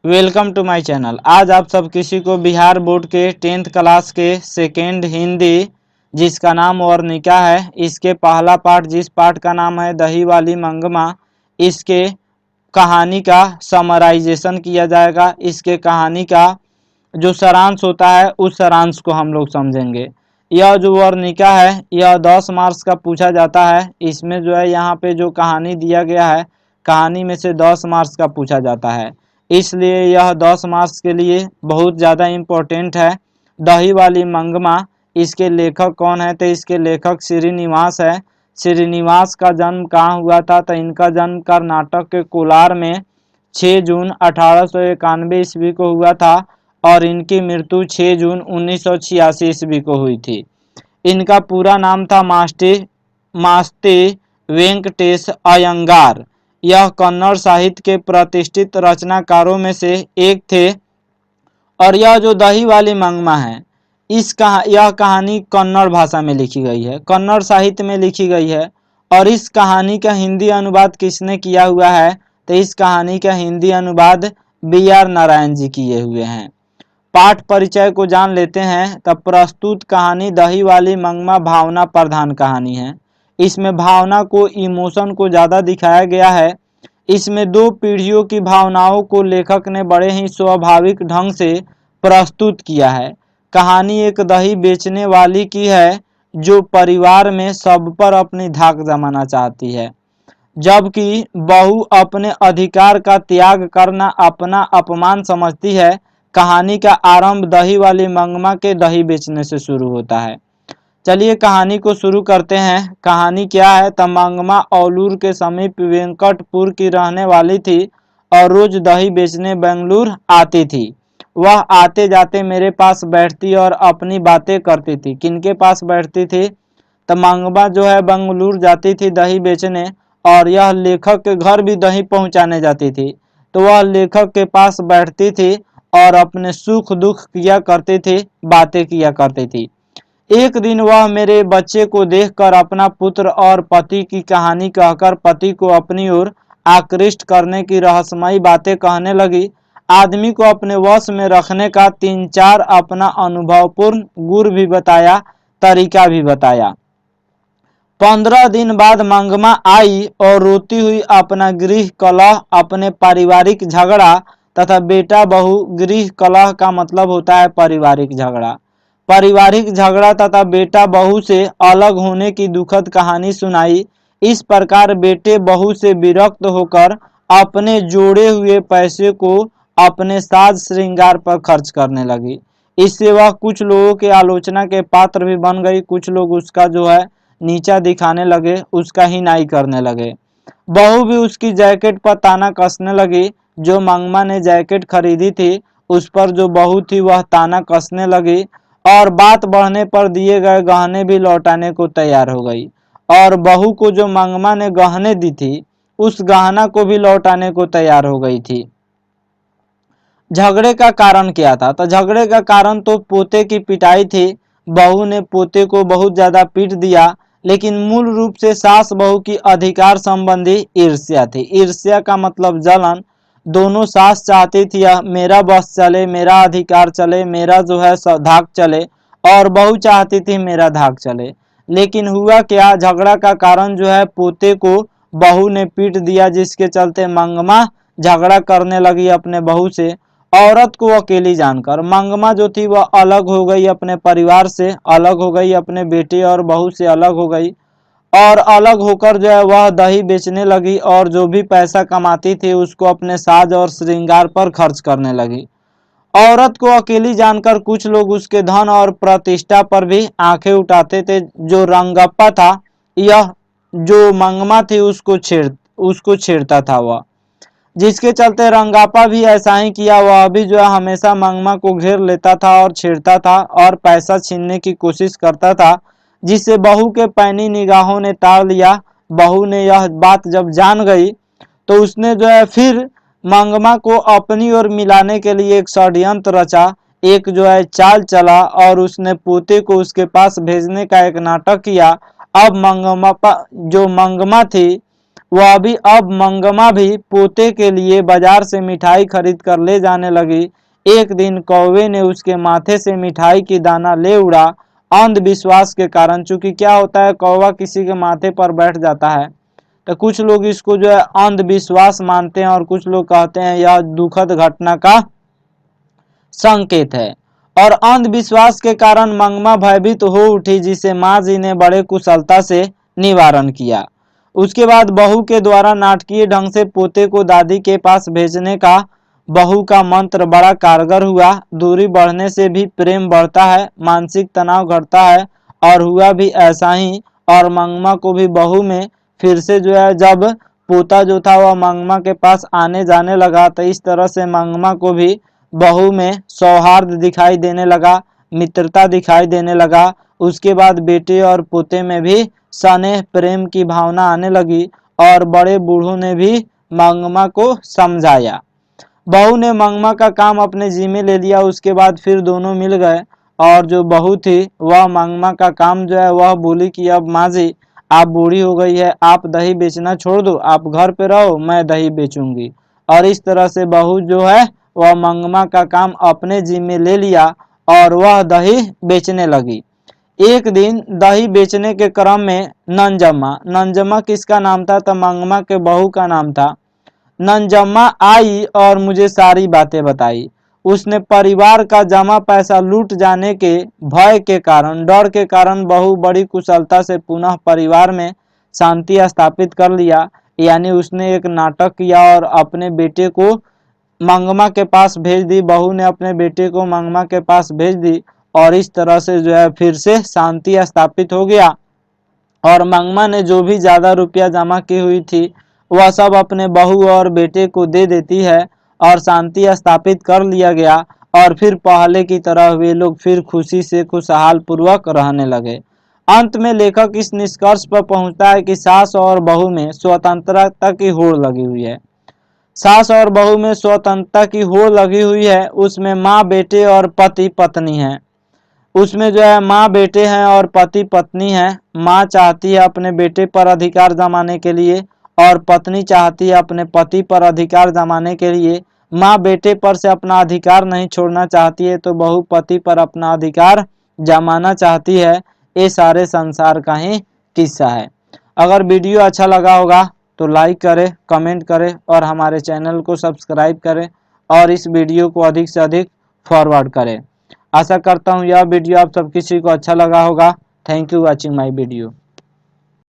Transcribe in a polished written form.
Welcome to my channel. आज आप सब किसी को बिहार बोर्ड के 10th क्लास के सेकेंड हिंदी जिसका नाम वर्णिका है, इसके पहला पार्ट जिस पार्ट का नाम है दही वाली मंगमा, इसके कहानी का समराइजेशन किया जाएगा। इसके कहानी का जो सारांश होता है उस सारांश को हम लोग समझेंगे। यह जो वर्णिका है यह 10 मार्क्स का पूछा जाता है। इसमें जो है यहाँ पे जो कहानी दिया गया है, कहानी में से 10 मार्क्स का पूछा जाता है, इसलिए यह 10 मार्क्स के लिए बहुत ज़्यादा इम्पोर्टेंट है। दही वाली मंगमा, इसके लेखक कौन है? तो इसके लेखक श्रीनिवास है। श्रीनिवास का जन्म कहाँ हुआ था? तो इनका जन्म कर्नाटक के कोलार में 6 जून 1891 ईस्वी को हुआ था और इनकी मृत्यु 6 जून 1986 ईस्वी को हुई थी। इनका पूरा नाम था मास्ती वेंकटेश अयंगार। यह कन्नड़ साहित्य के प्रतिष्ठित रचनाकारों में से एक थे। और यह जो दही वाली मंगमा है, यह कहानी कन्नड़ भाषा में लिखी गई है, कन्नड़ साहित्य में लिखी गई है। और इस कहानी का हिंदी अनुवाद किसने किया हुआ है? तो इस कहानी का हिंदी अनुवाद BR नारायण जी किए हुए हैं। पाठ परिचय को जान लेते हैं। तब प्रस्तुत कहानी दही वाली मंगमा भावना प्रधान कहानी है। इसमें भावना को, इमोशन को ज़्यादा दिखाया गया है। इसमें 2 पीढ़ियों की भावनाओं को लेखक ने बड़े ही स्वाभाविक ढंग से प्रस्तुत किया है। कहानी एक दही बेचने वाली की है जो परिवार में सब पर अपनी धाक जमाना चाहती है, जबकि बहू अपने अधिकार का त्याग करना अपना अपमान समझती है। कहानी का आरंभ दही वाली मंगमा के दही बेचने से शुरू होता है। चलिए कहानी को शुरू करते हैं। कहानी क्या है? तो मंगमा औलूर के समीप वेंकटपुर की रहने वाली थी और रोज दही बेचने बेंगलुरु आती थी। वह आते जाते मेरे पास बैठती और अपनी बातें करती थी। किनके पास बैठती थी? तो मंगमा जो है बेंगलुरु जाती थी दही बेचने, और यह लेखक के घर भी दही पहुंचाने जाती थी। तो वह लेखक के पास बैठती थी और अपने सुख दुख किया करती थी, बातें किया करती थी। एक दिन वह मेरे बच्चे को देखकर अपना पुत्र और पति की कहानी कहकर पति को अपनी ओर आकृष्ट करने की रहस्यमयी बातें कहने लगी। आदमी को अपने वश में रखने का 3-4 अपना अनुभवपूर्ण गुर भी बताया, तरीका भी बताया। 15 दिन बाद मंगमा आई और रोती हुई अपना गृह कलह, अपने पारिवारिक झगड़ा तथा बेटा बहू, गृह कलह का मतलब होता है पारिवारिक झगड़ा, पारिवारिक झगड़ा तथा बेटा बहू से अलग होने की दुखद कहानी सुनाई। इस प्रकार बेटे बहू से विरक्त होकर अपने जोड़े हुए पैसे को अपने साज श्रृंगार पर खर्च करने लगी। इससे वह कुछ लोगों के आलोचना के पात्र भी बन गई। कुछ लोग उसका जो है नीचा दिखाने लगे, उसका हिनाई करने लगे। बहू भी उसकी जैकेट पर ताना कसने लगी। जो मंगमा ने जैकेट खरीदी थी उस पर जो बहू थी वह ताना कसने लगी और बात बढ़ने पर दिए गए गहने भी लौटाने को तैयार हो गई। और बहू को जो मंगमा ने गहने दी थी उस गहना को भी लौटाने को तैयार हो गई थी। झगड़े का कारण क्या था? तो झगड़े का कारण तो पोते की पिटाई थी। बहू ने पोते को बहुत ज्यादा पीट दिया, लेकिन मूल रूप से सास बहू की अधिकार संबंधी ईर्ष्या थी। ईर्ष्या का मतलब जलन। दोनों सास चाहती थी मेरा बस चले, मेरा अधिकार चले, मेरा जो है धाक चले, और बहू चाहती थी मेरा धाक चले। लेकिन हुआ क्या? झगड़ा का कारण जो है पोते को बहू ने पीट दिया, जिसके चलते मंगमा झगड़ा करने लगी अपने बहू से। औरत को अकेली जानकर मंगमा जो थी वह अलग हो गई, अपने परिवार से अलग हो गई, अपने बेटे और बहू से अलग हो गई। और अलग होकर जो है वह दही बेचने लगी और जो भी पैसा कमाती थी उसको अपने साज और श्रृंगार पर खर्च करने लगी। औरत को अकेली जानकर कुछ लोग उसके धन और प्रतिष्ठा पर भी आंखें उठाते थे। जो रंगप्पा था, यह जो मंगमा थी उसको छेड़ता था वह, जिसके चलते रंगापा भी ऐसा ही किया। वह भी जो है हमेशा मंगमा को घेर लेता था और छेड़ता था और पैसा छीनने की कोशिश करता था, जिससे बहू के पैनी निगाहों ने ताड़ लिया। बहू ने यह बात जब जान गई तो उसने जो है फिर मंगमा को अपनी ओर मिलाने के लिए एक षड्यंत्र रचा, एक जो है चाल चला और उसने पोते को उसके पास भेजने का एक नाटक किया। अब मंगमा थी वह भी अब मंगमा भी पोते के लिए बाजार से मिठाई खरीद कर ले जाने लगी। एक दिन कौवे ने उसके माथे से मिठाई की दाना ले उड़ा। अंधविश्वास के कारण, चूंकि क्या होता है, कौवा किसी के माथे पर बैठ जाता है तो कुछ लोग इसको जो है अंधविश्वास मानते हैं और कुछ लोग कहते हैं यह दुखद घटना का संकेत है। और अंधविश्वास के कारण मंगमा भयभीत हो उठी, जिसे माँ जी ने बड़े कुशलता से निवारण किया। उसके बाद बहू के द्वारा नाटकीय ढंग से पोते को दादी के पास भेजने का बहू का मंत्र बड़ा कारगर हुआ। दूरी बढ़ने से भी प्रेम बढ़ता है, मानसिक तनाव घटता है, और हुआ भी ऐसा ही। और मंगमा को भी बहू में फिर से जो है, जब पोता जो था वह मंगमा के पास आने जाने लगा तो इस तरह से मंगमा को भी बहू में सौहार्द दिखाई देने लगा, मित्रता दिखाई देने लगा। उसके बाद बेटे और पोते में भी स्नेह प्रेम की भावना आने लगी और बड़े बूढ़ों ने भी मंगमा को समझाया। बहू ने मंगमा का काम अपने जिम्मे ले लिया। उसके बाद फिर दोनों मिल गए और जो बहू थी वह मंगमा का काम जो है वह बोली कि अब माँ जी आप बूढ़ी हो गई है, आप दही बेचना छोड़ दो, आप घर पे रहो, मैं दही बेचूंगी। और इस तरह से बहू जो है वह मंगमा का काम अपने जिम्मे ले लिया और वह दही बेचने लगी। एक दिन दही बेचने के क्रम में नंजम्मा किसका नाम था, तो मंगमा के बहू का नाम था। नंजम्मा आई और मुझे सारी बातें बताई। उसने परिवार का जमा पैसा लूट जाने के भय के कारण, डर के कारण बहू बड़ी कुशलता से पुनः परिवार में शांति स्थापित कर लिया। यानी उसने एक नाटक किया और अपने बेटे को मंगमा के पास भेज दी, बहू ने अपने बेटे को मंगमा के पास भेज दी और इस तरह से जो है फिर से शांति स्थापित हो गया। और मंगमा ने जो भी ज्यादा रुपया जमा की हुई थी वह सब अपने बहू और बेटे को दे देती है और शांति स्थापित कर लिया गया। और फिर पहले की तरह वे लोग फिर खुशी से खुशहाल पूर्वक रहने लगे। अंत में लेखक इस निष्कर्ष पर पहुंचता है कि सास और बहू में स्वतंत्रता की होड़ लगी हुई है। सास और बहू में स्वतंत्रता की होड़ लगी हुई है। उसमें माँ बेटे और पति पत्नी है। उसमें जो है माँ बेटे हैं और पति पत्नी है। माँ चाहती है अपने बेटे पर अधिकार जमाने के लिए और पत्नी चाहती है अपने पति पर अधिकार जमाने के लिए। माँ बेटे पर से अपना अधिकार नहीं छोड़ना चाहती है तो बहू पति पर अपना अधिकार जमाना चाहती है। ये सारे संसार का ही किस्सा है। अगर वीडियो अच्छा लगा होगा तो लाइक करें, कमेंट करें और हमारे चैनल को सब्सक्राइब करें और इस वीडियो को अधिक से अधिक फॉरवर्ड करें। आशा करता हूँ यह वीडियो आप सब किसी को अच्छा लगा होगा। Thank you watching my video.